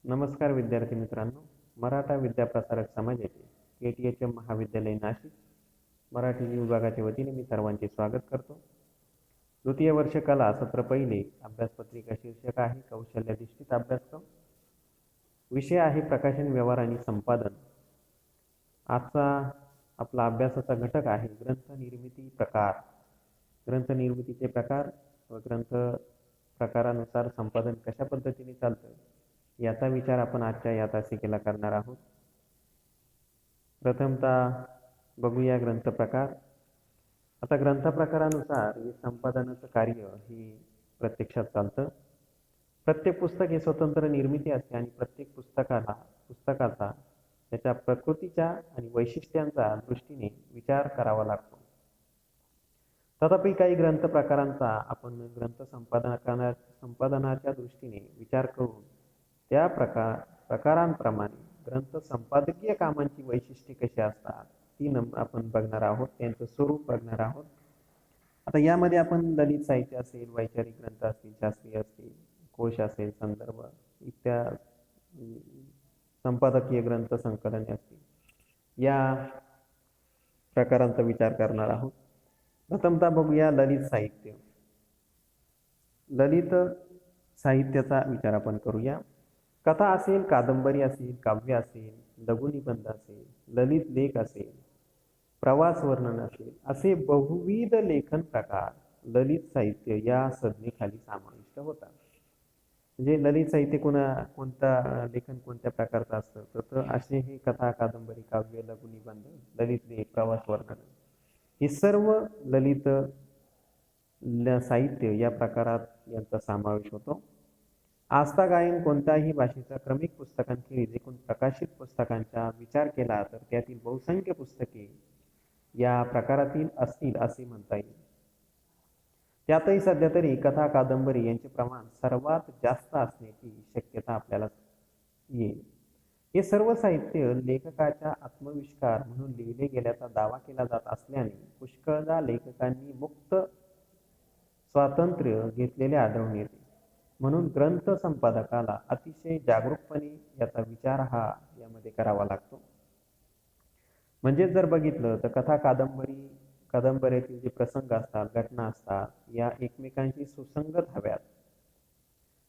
नमस्कार विद्यार्थी मित्रांनो. मराठा विद्याप्रसारक समाजाचे KTHM महाविद्यालय नाशिक मराठी विभागाच्या वतीने मी सर्वांचे स्वागत करतो. द्वितीय वर्ष कला सत्र पहिले अभ्यासपत्रिका शीर्षक आहे कौशल्याधिष्ठित अभ्यासक्रम. विषय आहे प्रकाशन व्यवहार आणि संपादन. आजचा आपला अभ्यासाचा घटक आहे ग्रंथ निर्मिती प्रकार. ग्रंथ निर्मितीचे प्रकार व ग्रंथ प्रकारानुसार संपादन कशा पद्धतीने चालतं याचा विचार आपण आजच्या या तासिकेला करणार आहोत. प्रथमतः बघूया ग्रंथ प्रकार. आता ग्रंथ प्रकारानुसार हे संपादनाचं कार्य हे प्रत्यक्षात चालतं. प्रत्येक पुस्तक हे स्वतंत्र निर्मिती असते आणि प्रत्येक पुस्तकाचा त्याच्या प्रकृतीच्या आणि वैशिष्ट्यांचा दृष्टीने विचार करावा लागतो. तथापि काही ग्रंथ प्रकारांचा आपण ग्रंथ संपादनाच्या दृष्टीने विचार करून त्या प्रकारांप्रमाणे ग्रंथ संपादकीय कामांची वैशिष्ट्ये कशी असतात ती आपण बघणार आहोत, त्यांचं स्वरूप बघणार आहोत. आता यामध्ये आपण ललित साहित्य असेल, वैचारिक ग्रंथ असतील, शास्त्रीय असतील, कोश असेल, संदर्भ इत्यादी संपादकीय ग्रंथ संकलने असतील या प्रकारांचा विचार करणार आहोत. प्रथमतः बघूया ललित साहित्य. ललित साहित्याचा विचार आपण करूया. कथा असेल, कादंबरी असेल, काव्य असेल, लघुनिबंध असेल, ललित लेख असेल, प्रवास वर्णन असेल, असे बहुविध लेखन प्रकार ललित साहित्य या संज्ञेखाली समाविष्ट होतात. म्हणजे ललित साहित्य कोणता लेखन कोणत्या प्रकारचं असतं तर असे हे कथा, कादंबरी, काव्य, लघुनिबंध, ललित लेख, प्रवास वर्णन हे सर्व ललित साहित्य या प्रकारात यांचा समावेश होतो. आस्था गायन कोणत्याही भाषेच्या क्रमिक पुस्तकांखेरीज एकूण प्रकाशित पुस्तकांचा विचार केला तर त्यातील बहुसंख्य पुस्तके या प्रकारातील असतील असे म्हणता येईल. त्यातही सध्या तरी कथा, कादंबरी यांचे प्रमाण सर्वात जास्त असण्याची शक्यता आपल्याला येईल. हे सर्व साहित्य लेखकाच्या आत्मविष्कार म्हणून लिहिले गेल्याचा दावा केला जात असल्याने पुष्कळदा लेखकांनी मुक्त स्वातंत्र्य घेतलेले आढळून येते. म्हणून ग्रंथ संपादकाला अतिशय जागरूकपणे याचा विचार हा यामध्ये करावा लागतो. म्हणजे जर बघितलं तर कथा, कादंबरीतील जे प्रसंग असतात, घटना असतात या एकमेकांशी सुसंगत हव्यात.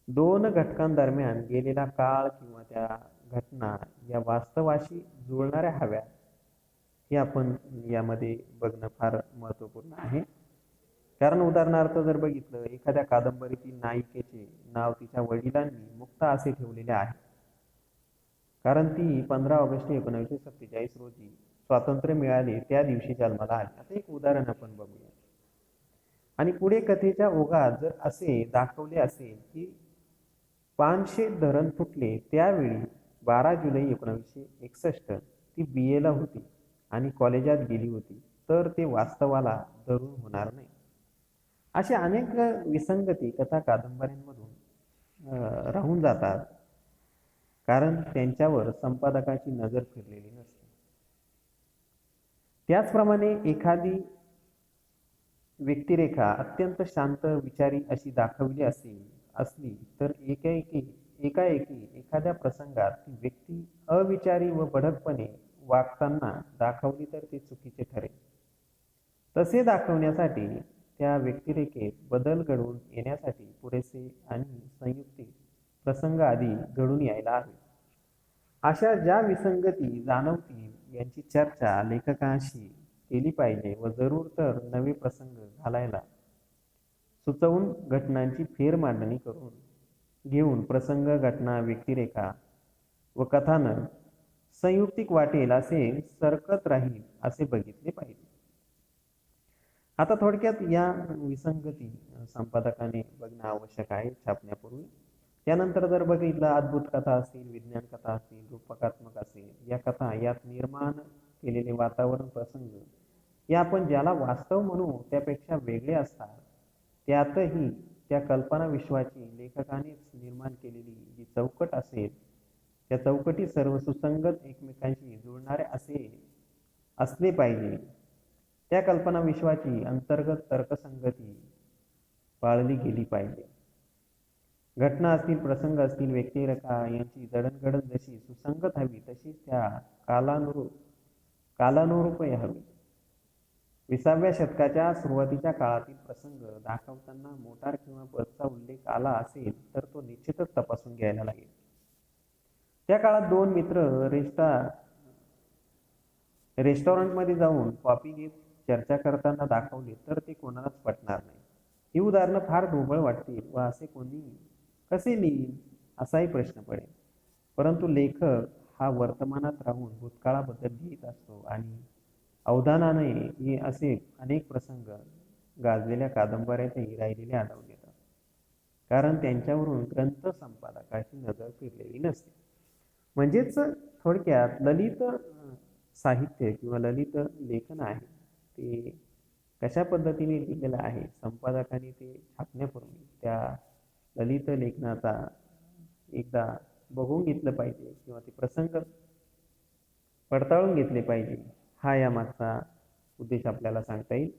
दोन घटकांदरम्यान गेलेला काळ किंवा त्या घटना या वास्तवाशी जुळणाऱ्या हव्यात हे आपण यामध्ये बघणं फार महत्त्वपूर्ण आहे. कारण उदाहरणार्थ जर बघितलं एखाद्या कादंबरीतील नायिकेचे नाव तिच्या वडिलांनी मुक्ता असे ठेवलेले आहे, कारण ती 15 ऑगस्ट 1947 रोजी स्वातंत्र्य मिळाले त्या दिवशी जन्माला आली. आता एक उदाहरण आपण बघूया. आणि पुढे कथेच्या ओघात जर असे दाखवले असेल की पानशेत धरण फुटले त्यावेळी 12 जुलै 1961 ती BA ला होती आणि कॉलेजात गेली होती, तर ते वास्तवाला धरून होणार नाही. अशा अनेक विसंगती कथा, कादंबऱ्यांमधून राहून जातात, कारण त्यांच्यावर संपादकाची नजर फिरलेली नसते. त्याचप्रमाणे एखादी व्यक्तिरेखा अत्यंत शांत विचारी अशी दाखवली असली तर एकाएकी एखाद्या प्रसंगात ती व्यक्ती अविचारी व भडकपणे वागताना दाखवली तर ते चुकीचे ठरेल. तसे दाखवण्यासाठी त्या व्यक्तिरेखेत बदल घडवून येण्यासाठी पुरेसे आणि संयुक्तिक प्रसंग आधी घडून यायला हवे. अशा ज्या विसंगती जाणवतील यांची चर्चा लेखकांशी केली पाहिजे व जरूर तर नवे प्रसंग घालायला सुचवून घटनांची फेरमांडणी करून घेऊन प्रसंग, घटना, व्यक्तिरेखा व कथानक संयुक्तिक वाटेल असे सरकत राहील असे बघितले पाहिजे. आता थोडक्यात या विसंगती संपादकाने बघणं आवश्यक आहे छापण्यापूर्वी. त्यानंतर जर बघितलं अद्भुत कथा असतील, विज्ञान कथा असतील, रूपकात्मक असेल, या कथा यात निर्माण केलेले वातावरण, प्रसंग या आपण ज्याला वास्तव म्हणू त्यापेक्षा वेगळे असतात. त्यातही त्या कल्पना विश्वाची लेखकानेच निर्माण केलेली जी चौकट असेल त्या चौकटी सर्व सुसंगत एकमेकांशी जुळणारे असले पाहिजे. त्या कल्पना विश्वाची अंतर्गत तर्कसंगती पाळली गेली पाहिजे. घटना असतील, प्रसंग असतील, व्यक्तिरेखा यांची जडणघडण जशी सुसंगत हवी तशीच त्या कालानुरूपही हवी. 20व्या शतकाच्या सुरुवातीच्या काळातील प्रसंग दाखवताना मोटार किंवा बसचा उल्लेख आला असेल तर तो निश्चितच तपासून घ्यायला लागेल. त्या काळात दोन मित्र रेस्टॉरंटमध्ये जाऊन कॉफी घेत चर्चा करताना दाखवले तर ते कोणालाच पटणार नाही. ही उदाहरणं फार ढोबळ वाटतील व असे कोणी कसे लिहिल असाही प्रश्न पडेल. परंतु लेखक हा वर्तमानात राहून भूतकाळाबद्दल लिहित असतो आणि अवधानाने असे अनेक प्रसंग गाजलेल्या कादंबऱ्यातही राहिलेले आढळून येतात. कारण त्यांच्यावरून ग्रंथ संपादकाची नजर फिरलेली नसते. म्हणजेच थोडक्यात ललित साहित्य किंवा ललित लेखन आहे ते कशा पद्धतीने लिहिलेलं आहे, संपादकाने ते छापण्यापूर्वी त्या ललित लेखनाचा एकदा बघून घेतलं पाहिजे किंवा ते प्रसंग पडताळून घेतले पाहिजे. हा यामागचा उद्देश आपल्याला सांगता येईल.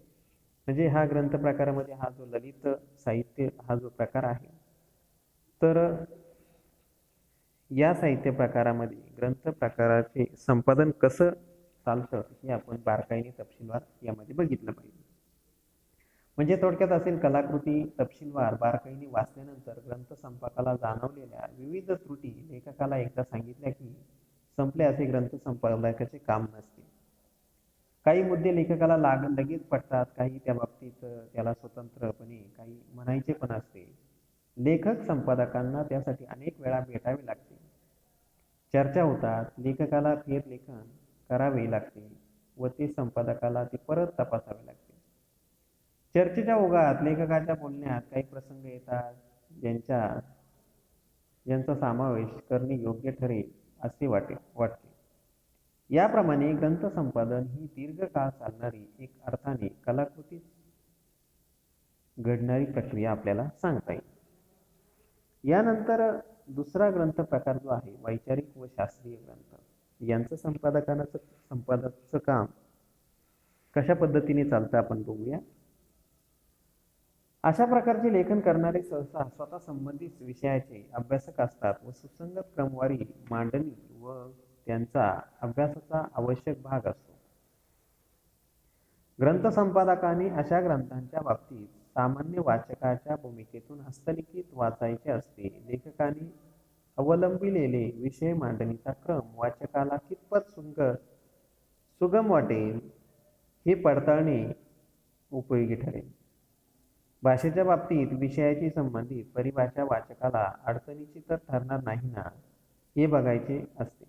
म्हणजे हा ग्रंथ प्रकारामध्ये हा जो ललित साहित्य हा जो प्रकार आहे तर या साहित्य प्रकारामध्ये ग्रंथ प्रकाराचे संपादन कसं चालतं हे आपण बारकाईने तपशीलवार यामध्ये बघितलं पाहिजे. म्हणजे थोडक्यात असेल, कलाकृती तपशीलवार बारकाईने वाचल्यानंतर ग्रंथ संपादकाला जाणवलेल्या विविध त्रुटी लेखकाला एकदा सांगितल्या की संपले असे ग्रंथ संपादकाचे काम नसते. काही मुद्दे लेखकाला लगेच पडतात, काही त्या बाबतीत त्याला स्वतंत्रपणे काही म्हणायचे पण असते. लेखक संपादकांना त्यासाठी अनेक वेळा भेटावे लागते, चर्चा होतात, लेखकाला फेरलेखन करावे लागते व ते संपादकाला ते परत तपासावे लागते. चर्चेच्या ओघात लेखकाच्या बोलण्यात काही प्रसंग येतात ज्यांचा समावेश करणे योग्य ठरेल असे वाटते. याप्रमाणे ग्रंथ संपादन ही दीर्घकाळ चालणारी एक अर्थाने कलाकृतीत घडणारी प्रक्रिया आपल्याला सांगता येईल. यानंतर दुसरा ग्रंथ प्रकार जो आहे वैचारिक व शास्त्रीय ग्रंथ, यांचं संपादकाचं काम कशा पद्धतीने चालतं आपण बघूया. अशा प्रकारचे लेखन करणारे सहसा स्वतः संबंधित विषयाचे अभ्यासक असतात व सुसंगत क्रमवारी मांडणी व त्यांचा अभ्यासाचा आवश्यक भाग असतो. ग्रंथ संपादकाने अशा ग्रंथांच्या बाबतीत सामान्य वाचकाच्या भूमिकेतून हस्तलिखित वाचायचे असते. लेखकाने अवलंबिलेले विषय मांडणीचा क्रम वाचकाला कितपत सुगम वाटेल हे पडताळणे उपयोगी ठरेल. भाषेच्या बाबतीत विषयाशी संबंधित परिभाषा वाचकाला अडचणीची तर ठरणार नाही ना, हे बघायचे असते.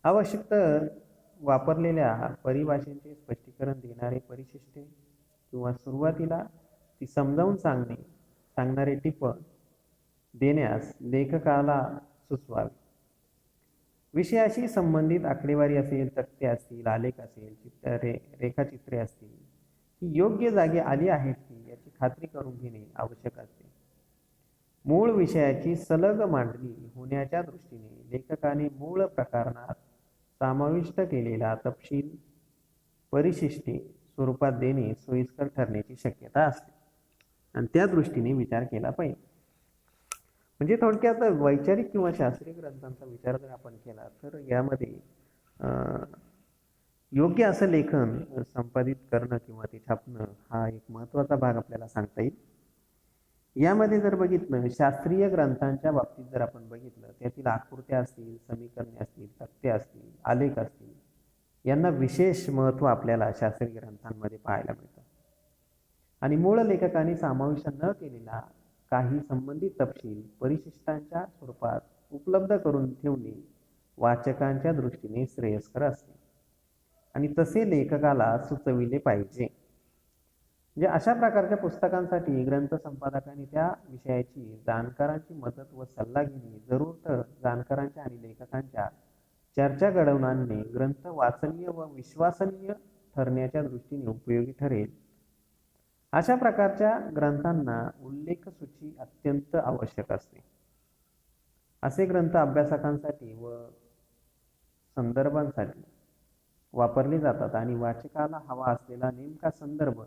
आवश्यक वापरलेल्या परिभाषेचे स्पष्टीकरण देणारे परिशिष्टे किंवा सुरुवातीला ती समजावून सांगणारे टिपण देण्यास लेखकाला सुचवावे. विषयाशी संबंधित आकडेवारी असेल, तक्ते असतील, आलेख असेल, रेखाचित्रे असतील, ही योग्य जागी आली आहेत की याची खात्री करून घेणे आवश्यक असते. मूळ विषयाची सलग मांडणी होण्याच्या दृष्टीने लेखकाने मूळ प्रकरणात समाविष्ट केलेला तपशील परिशिष्टे स्वरूपात देणे सोयीस्कर ठरण्याची शक्यता असते आणि त्या दृष्टीने विचार केला पाहिजे. म्हणजे थोडक्यात वैचारिक किंवा शास्त्रीय ग्रंथांचा विचार जर आपण केला तर यामध्ये योग्य असं लेखन संपादित करणं किंवा ते छापणं हा एक महत्त्वाचा भाग आपल्याला सांगता येईल. यामध्ये जर बघितलं, शास्त्रीय ग्रंथांच्या बाबतीत जर आपण बघितलं, त्यातील आकृत्या असतील, समीकरणे असतील, तक्ते असतील, आलेख असतील, यांना विशेष महत्त्व आपल्याला शास्त्रीय ग्रंथांमध्ये पाहायला मिळतं. आणि मूळ लेखकाने समाविष्ट न केलेला काही संबंधित तपशील परिशिष्टांच्या स्वरूपात उपलब्ध करून ठेवणे वाचकांच्या दृष्टीने श्रेयस्कर असते आणि तसे लेखकाला सुचविले पाहिजे. म्हणजे अशा प्रकारच्या पुस्तकांसाठी ग्रंथ संपादकांनी त्या विषयाची जाणकारांची मदत व सल्ला घेणे जरूर, तर जाणकारांच्या आणि लेखकांच्या चर्चा घडवून आणणे ग्रंथ वाचनीय व विश्वसनीय ठरण्याच्या दृष्टीने उपयोगी ठरेल. अशा प्रकारच्या ग्रंथांना उल्लेख सूची अत्यंत आवश्यक असते. असे ग्रंथ अभ्यासकांसाठी व संदर्भांसाठी वापरले जातात आणि वाचकाला हवा असलेला नेमका संदर्भ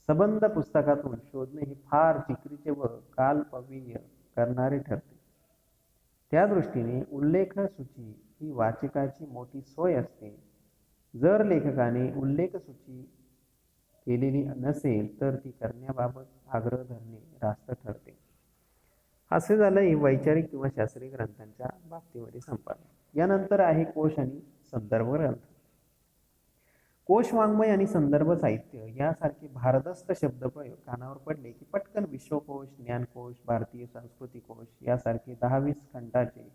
सबंध पुस्तकातून शोधणे हे फार जिकिरीचे व कालबाह्य करणारे ठरते. त्या दृष्टीने उल्लेख सूची ही वाचकाची मोठी सोय असते. जर लेखकाने उल्लेख सूची केलेली नसेल तर ती करण्याबाबत आग्रह धरणे रास्त ठरते. असे झालं वैचारिक किंवा शास्त्रीय ग्रंथांच्या बाबतीमध्ये संपादन. यानंतर आहे कोश आणि संदर्भ ग्रंथ. कोश, वाङ्मय आणि संदर्भ साहित्य यासारखे भारदस्त शब्दप्रयोग कानावर पडले की पटकन विश्वकोश, ज्ञानकोश, भारतीय संस्कृती कोश यासारखे 10-20 खंडाचे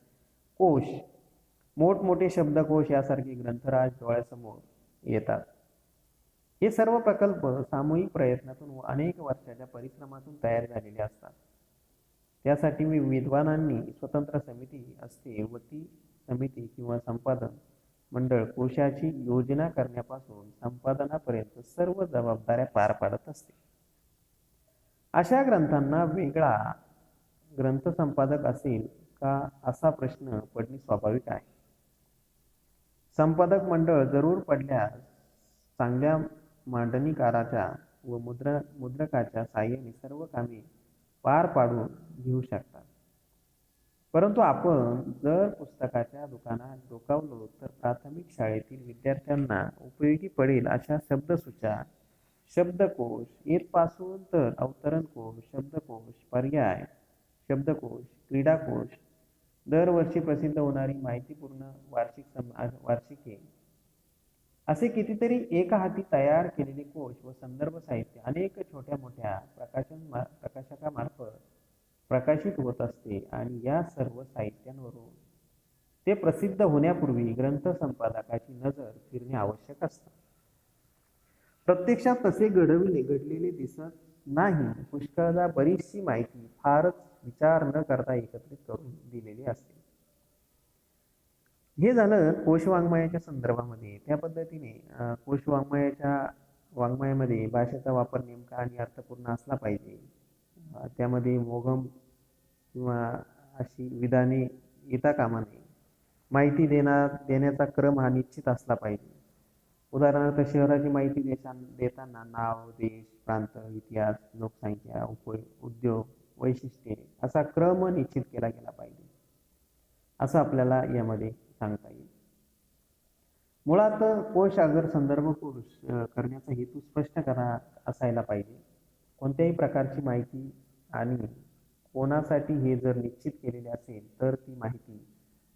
कोश, मोठमोठे शब्दकोश यासारखे ग्रंथराज डोळ्यासमोर येतात. हे सर्व प्रकल्प सामूहिक प्रयत्नातून व अनेक वर्षाच्या परिश्रमातून तयार झालेले असतात. त्यासाठी विद्वानांनी स्वतंत्र समिती असते व ती समिती किंवा संपादन मंडळ कोशाची योजना करण्यापासून संपादनापर्यंत सर्व जबाबदाऱ्या पार पाडत असते. अशा ग्रंथांना वेगळा ग्रंथ संपादक असेल का असा प्रश्न पडणे स्वाभाविक आहे. संपादक मंडळ जरूर पडल्यास चांगल्या मांडणीकाराच्या व मुद्रकाच्या साहाय्याने सर्व कामे पार पाडून घेऊ शकतात. परंतु आपण जर पुस्तकाच्या दुकानात डोकावलो तर प्राथमिक शाळेतील विद्यार्थ्यांना उपयोगी पडेल अशा शब्दसूच्या, शब्दकोश, येथपासून तर अवतरण कोश, शब्दकोश, पर्याय शब्दकोश, क्रीडाकोश, दरवर्षी प्रसिद्ध होणारी माहितीपूर्ण वार्षिके असे कितीतरी एका हाती तयार केलेले कोश व संदर्भ साहित्य अनेक छोट्या मोठ्या प्रकाशकामार्फत प्रकाशित होत असते आणि या सर्व साहित्यांवरून ते प्रसिद्ध होण्यापूर्वी ग्रंथ संपादकाची नजर फिरणे आवश्यक असते. प्रत्यक्षात तसे घडलेले दिसत नाही. पुष्कळदा बरीचशी माहिती फारच विचार न करता एकत्रित करून दिलेली असते. हे झालं कोश वाङ्मयाच्या संदर्भामध्ये. त्या पद्धतीने कोश वाङ्मयामध्ये भाषेचा वापर नेमका आणि अर्थपूर्ण असला पाहिजे. त्यामध्ये मोगम किंवा अशी विधाने येता कामा नये. माहिती देण्याचा क्रम हा निश्चित असला पाहिजे. उदाहरणार्थ शहराची माहिती देताना नाव, देश, प्रांत, इतिहास, लोकसंख्या, उद्योग, वैशिष्ट्ये असा क्रम निश्चित केला गेला पाहिजे असं आपल्याला यामध्ये सांगता येईल. मुळात कोश अगर संदर्भ कोश करण्याचा हेतू स्पष्ट असायला पाहिजे. कोणत्याही प्रकारची माहिती आणि कोणासाठी हे जर निश्चित केलेले असेल तर ती माहिती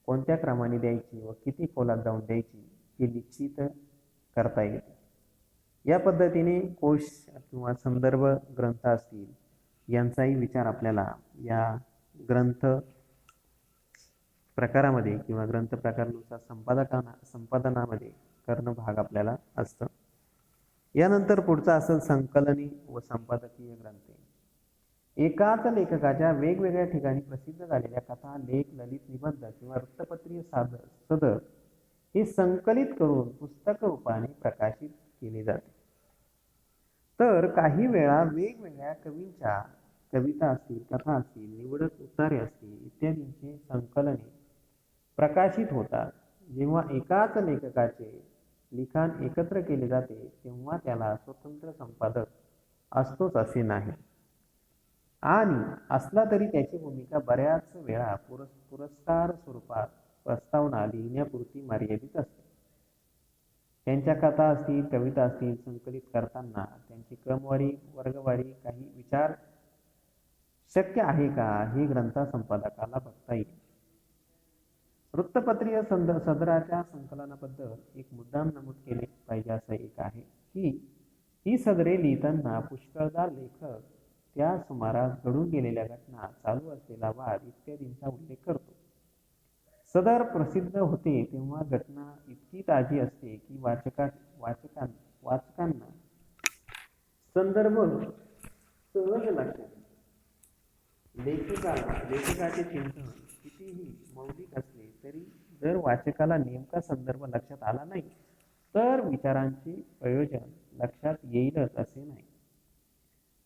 कोणत्या क्रमाने द्यायची व किती खोलात जाऊन द्यायची हे निश्चित करता येते. या पद्धतीने कोश किंवा संदर्भ ग्रंथ असतील यांचाही विचार आपल्याला या ग्रंथ प्रकारामध्ये किंवा ग्रंथ प्रकारानुसार संपादनामध्ये करणं भाग आपल्याला असतं. यानंतर पुढचा असेल संकलनी व संपादकीय ग्रंथे. एकाच लेखकाच्या वेगवेगळ्या ठिकाणी प्रसिद्ध झालेल्या कथा, लेख, ललित निबंध किंवा वृत्तपत्रीय सदर हे संकलित करून पुस्तक रूपाने प्रकाशित केले जाते. तर काही वेळा वेगवेगळ्या कवींच्या कविता असतील, कथा असतील, निवडक उतारे असतील इत्यादींचे संकलने प्रकाशित होतात. जेव्हा एकाच लेखकाचे लिखाण एकत्र केले जाते तेव्हा त्याला स्वतंत्र संपादक असतोच असे नाही आणि असला तरी त्याची भूमिका बऱ्याच वेळा पुरस्कार स्वरूपात प्रस्तावना लिहिण्यापुरती मर्यादित असते. त्यांच्या कथा असतील, कविता असतील संकलित करताना त्यांची क्रमवारी, वर्गवारी काही विचार शक्य आहे का हे ग्रंथ संपादकाला बघता येईल. वृत्तपत्रीय सदराच्या संकलनाबद्दल एक मुद्दाम नमूद केले पाहिजे असं एक आहे की ही सदरे लिहिताना पुष्कळदा लेखक त्या सुमारास घडून गेलेल्या घटना, चालू असलेला वाद इत्यादींचा उल्लेख करतो. सदर प्रसिद्ध होते तेव्हा घटना इतकी ताजी असते की वाचकांना संदर्भ सहज लक्षात. लेखकाचे चिंतन कितीही मौलिक असले तरी जर वाचकाला नेमका संदर्भ लक्षात आला नाही तर विचारांचे प्रयोजन लक्षात येईलच असे नाही.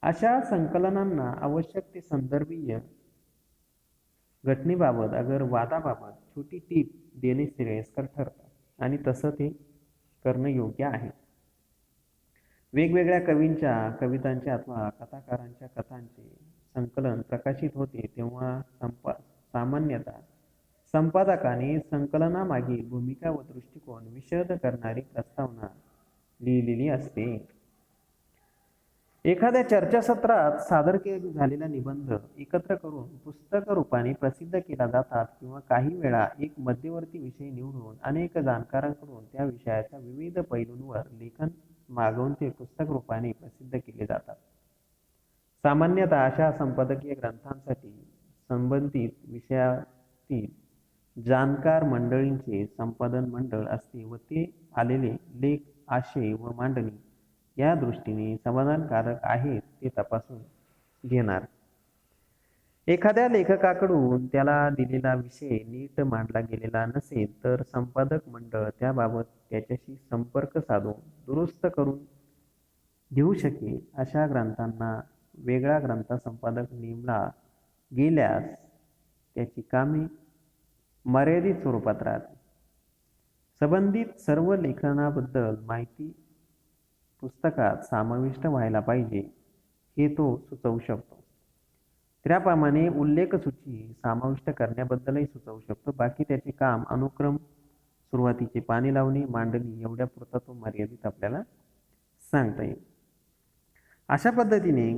अशा संकलनांना आवश्यक ते संदर्भीय घटनेबाबत अगर वादाबाबत छोटी टीप देणे श्रेयस्कर ठरतात आणि तसं ते करणं योग्य आहे. वेगवेगळ्या कवींच्या कवितांचे अथवा कथाकारांच्या कथांचे संकलन प्रकाशित होते तेव्हा सामान्यतः संपादकाने संकलनामागील भूमिका व दृष्टिकोन विशद करणारी प्रस्तावना लिहिलेली असते. एखाद्या चर्चासत्रात सादर झालेला निबंध एकत्र करून पुस्तक रूपाने प्रसिद्ध केला जातात किंवा काही वेळा एक मध्यवर्ती विषय निवडून अनेक जाणकारांकडून त्या विषयाच्या विविध पैलूंवर लेखन मागवून ते पुस्तक रूपाने प्रसिद्ध केले जातात. सामान्यतः अशा संपादकीय ग्रंथांसाठी संबंधित विषयातील जाणकार मंडळींचे संपादन मंडळ असते व ते आलेले लेख, आशय व मांडणी या दृष्टीने समाधानकारक आहेत ते तपासून घेणार. एखाद्या लेखकाकडून त्याला दिलेला विषय नीट मांडला गेलेला नसेल तर संपादक मंडळ त्याबाबत त्याच्याशी संपर्क साधून दुरुस्त करून घेऊ शकेल. अशा ग्रंथांना वेगळा ग्रंथ संपादक नेमला गेल्यास त्याची कामे मर्यादित स्वरूपात राहते. संबंधित सर्व लेखनाबद्दल माहिती पुस्तकात समाविष्ट व्हायला पाहिजे हे तो सुचवू शकतो. त्याप्रमाणे उल्लेख सूची समाविष्ट करण्याबद्दलही सुचवू शकतो. बाकी त्याचे काम अनुक्रम, सुरुवातीचे पाने लावणे, मांडणी एवढ्या पुरता तो मर्यादित आपल्याला सांगता येईल. अशा पद्धतीने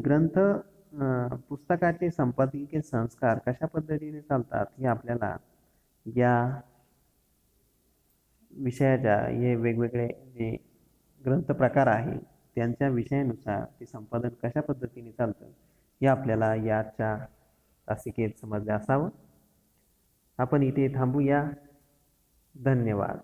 पुस्तकाचे संपादकीय संस्कार कशा पद्धतीने चालतात हे आपल्याला या विषयाच्या हे वेगवेगळे जे ग्रंथ प्रकार आहे त्यांच्या विषयानुसार ते संपादन कशा पद्धतीने चालतं हे आपल्याला याच्या तासिकेत समजले असावं. आपण इथे थांबूया. धन्यवाद.